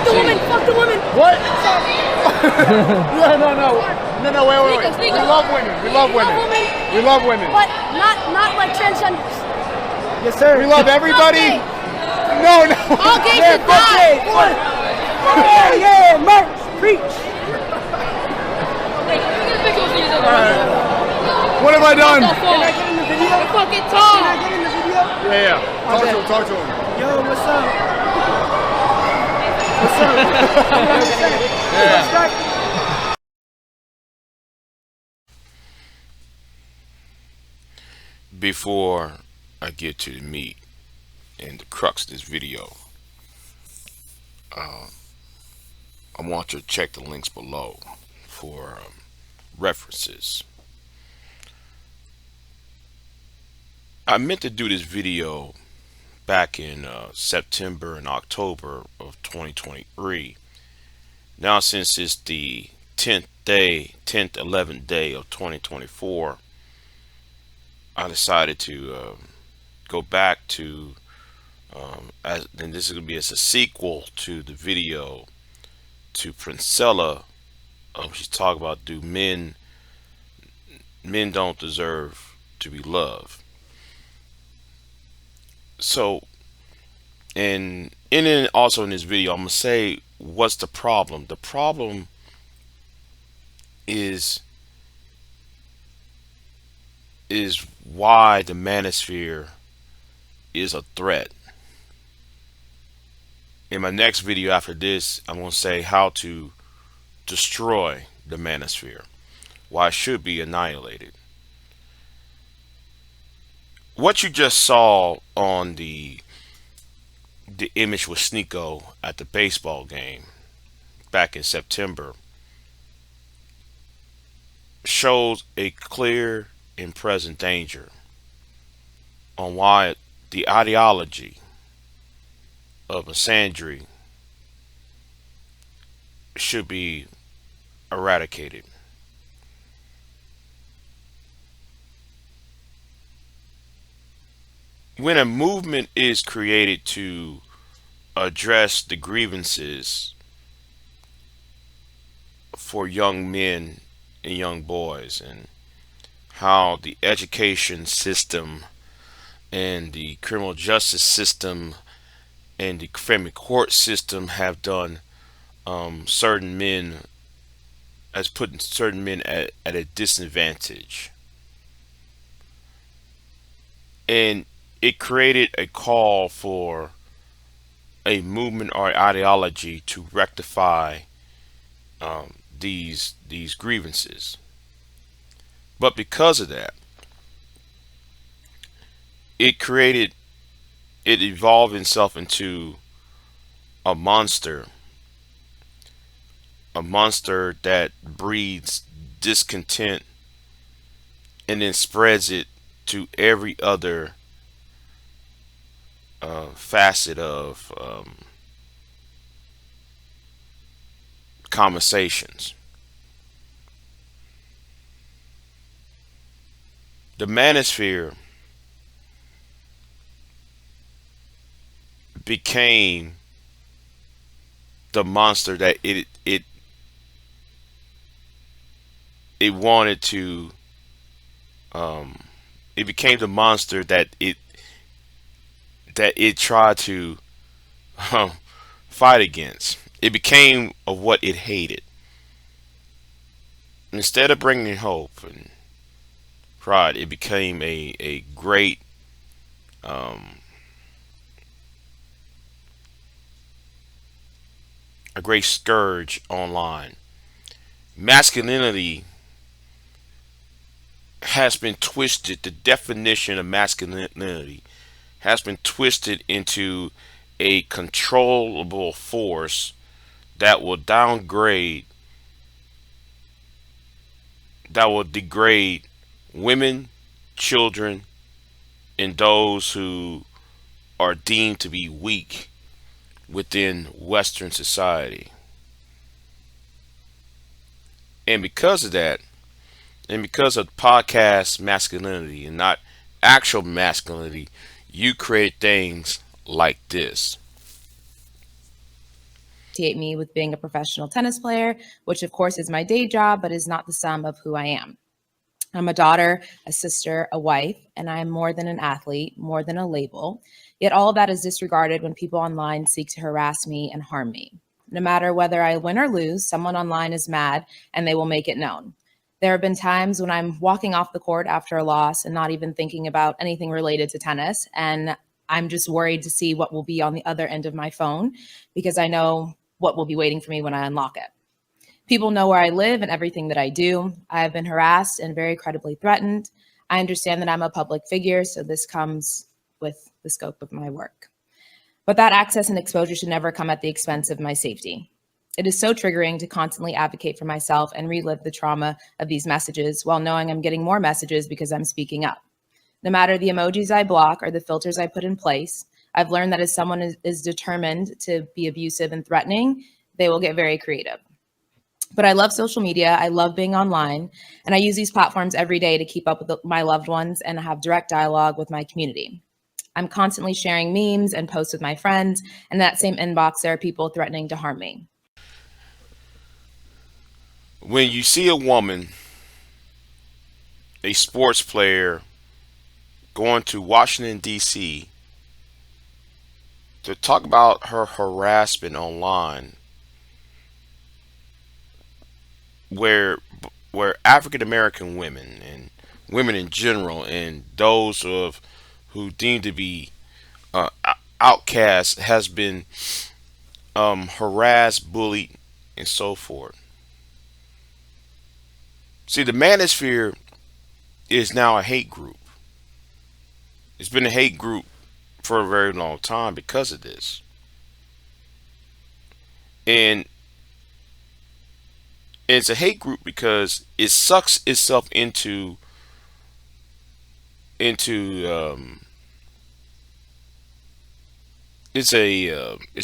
Fuck the woman. Fuck the woman. What? No, wait. We love women. We love women. We love women. But not like transgenders. Yes, sir. We love everybody. No. All gays should die. Yeah, merch, preach. What have I done? Can I get in the video? Fucking talk. Can I get in the video? Yeah. Talk to him. Yo, what's up? What's up? You know what I'm saying? Yeah. Before I get to the meat and the crux of this video, I want you to check the links below for references. I meant to do this video back in September and October of 2023. Now, since it's the 10th, 11th day of 2024, I decided to go back to, and this is going to be as a sequel to the video to Princella. She's talking about, do men don't deserve to be loved. So, and also in this video, I'm going to say what's the problem. The problem is why the Manosphere is a threat. In my next video after this, I'm going to say how to destroy the Manosphere, why it should be annihilated. What you just saw on the image with Sneako at the baseball game back in September shows a clear and present danger on why the ideology of misandry should be eradicated. When a movement is created to address the grievances for young men and young boys, and how the education system and the criminal justice system and the family court system have done certain men, has put certain men at a disadvantage, and it created a call for a movement or ideology to rectify these grievances. But because of that, it evolved itself into a monster that breeds discontent and then spreads it to every other facet of conversations. The Manosphere became the monster that it wanted to. It became the monster that it tried to fight against. It became of what it hated. Instead of bringing hope and pride, it became a great scourge online. Masculinity has been twisted. The definition of masculinity has been twisted into a controllable force that will degrade women, children, and those who are deemed to be weak within Western society. And because of that, and because of podcast masculinity and not actual masculinity, you create things like this. associate me with being a professional tennis player, which of course is my day job, but is not the sum of who I am. I'm a daughter, a sister, a wife, and I am more than an athlete, more than a label. Yet all of that is disregarded when people online seek to harass me and harm me. No matter whether I win or lose, someone online is mad and they will make it known. There have been times when I'm walking off the court after a loss and not even thinking about anything related to tennis, and I'm just worried to see what will be on the other end of my phone because I know what will be waiting for me when I unlock it. People know where I live and everything that I do. I have been harassed and very credibly threatened. I understand that I'm a public figure, so this comes with the scope of my work. But that access and exposure should never come at the expense of my safety. It is so triggering to constantly advocate for myself and relive the trauma of these messages while knowing I'm getting more messages because I'm speaking up. No matter the emojis I block or the filters I put in place, I've learned that if someone is determined to be abusive and threatening, they will get very creative. But I love social media. I love being online, and I use these platforms every day to keep up with my loved ones and have direct dialogue with my community. I'm constantly sharing memes and posts with my friends, and in that same inbox, there are people threatening to harm me. When you see a woman, a sports player, going to Washington, D.C. to talk about her harassment online, where African American women and women in general and those of who deem to be outcasts has been harassed, bullied, and so forth. See, the Manosphere is now a hate group. It's been a hate group for a very long time because of this. And it's a hate group because it sucks itself into it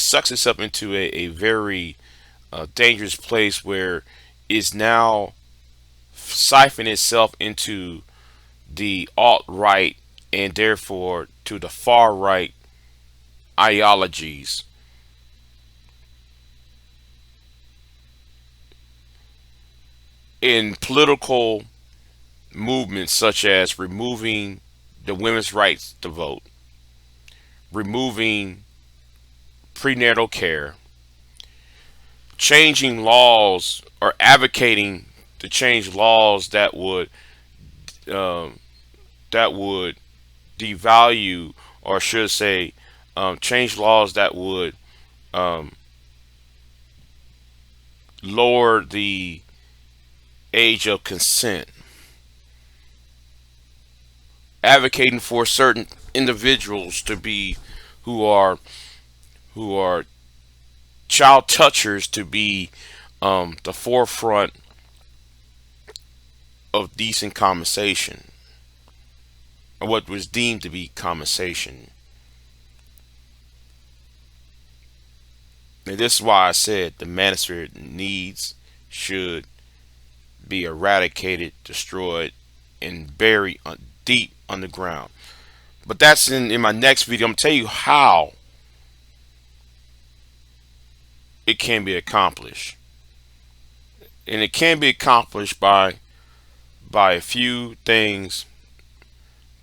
sucks itself into a very dangerous place where it's now siphon itself into the alt-right and therefore to the far-right ideologies. In political movements such as removing the women's rights to vote, removing prenatal care, changing laws or advocating to change laws that would devalue, or should say change laws that would lower the age of consent, advocating for certain individuals to be who are child touchers to be the forefront of decent compensation, or what was deemed to be compensation. And this is why I said the Manosphere should be eradicated, destroyed, and buried deep underground. But that's in my next video. I'm gonna tell you how it can be accomplished, and it can be accomplished by a few things.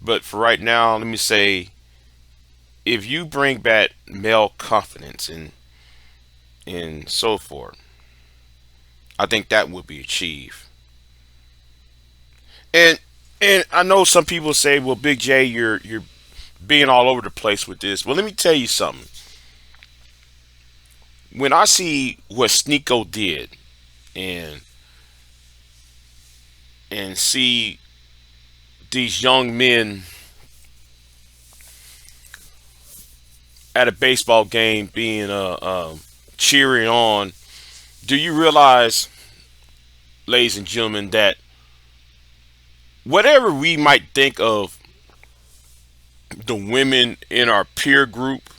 But for right now, let me say, if you bring back male confidence and so forth, I think that would be achieved. And I know some people say, well, Big J, you're being all over the place with this. Well, let me tell you something. When I see what Sneako did and see these young men at a baseball game being cheering on, do you realize, ladies and gentlemen, that whatever we might think of the women in our peer group,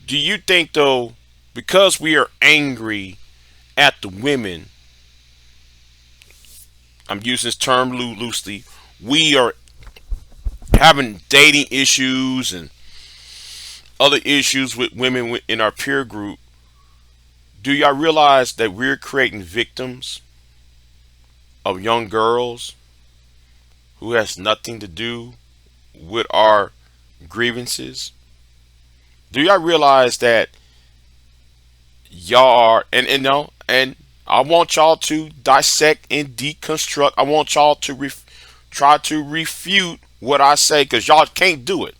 do you think though, because we are angry at the women, I'm using this term loosely, we are having dating issues and other issues with women in our peer group, Do y'all realize that we're creating victims of young girls who has nothing to do with our grievances? Do y'all realize that y'all are, and no, and I want y'all to dissect and deconstruct. I want y'all to try to refute what I say, because y'all can't do it.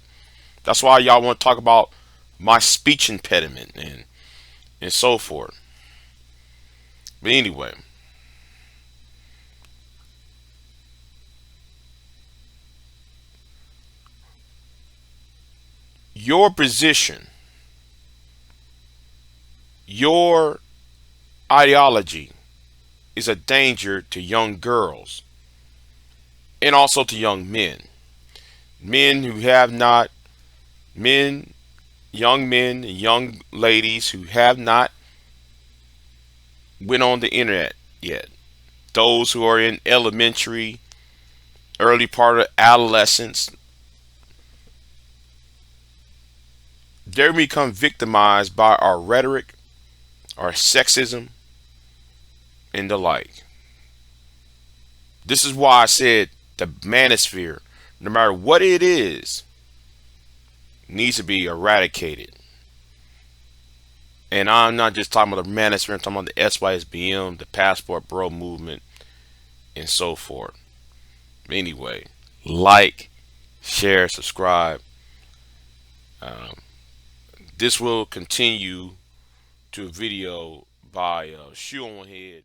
That's why y'all want to talk about my speech impediment and so forth. But anyway, your position, your ideology is a danger to young girls and also to young men. Men who have not, men, young men, and young ladies who have not went on the internet yet. Those who are in elementary, early part of adolescence, they become victimized by our rhetoric, our sexism, and the like. This is why I said the manosphere, no matter what it is, needs to be eradicated. And I'm not just talking about the manosphere, I'm talking about the SYSBM, the Passport Bro movement, and so forth. Anyway, like, share, subscribe. This will continue to a video by Shoe on Head.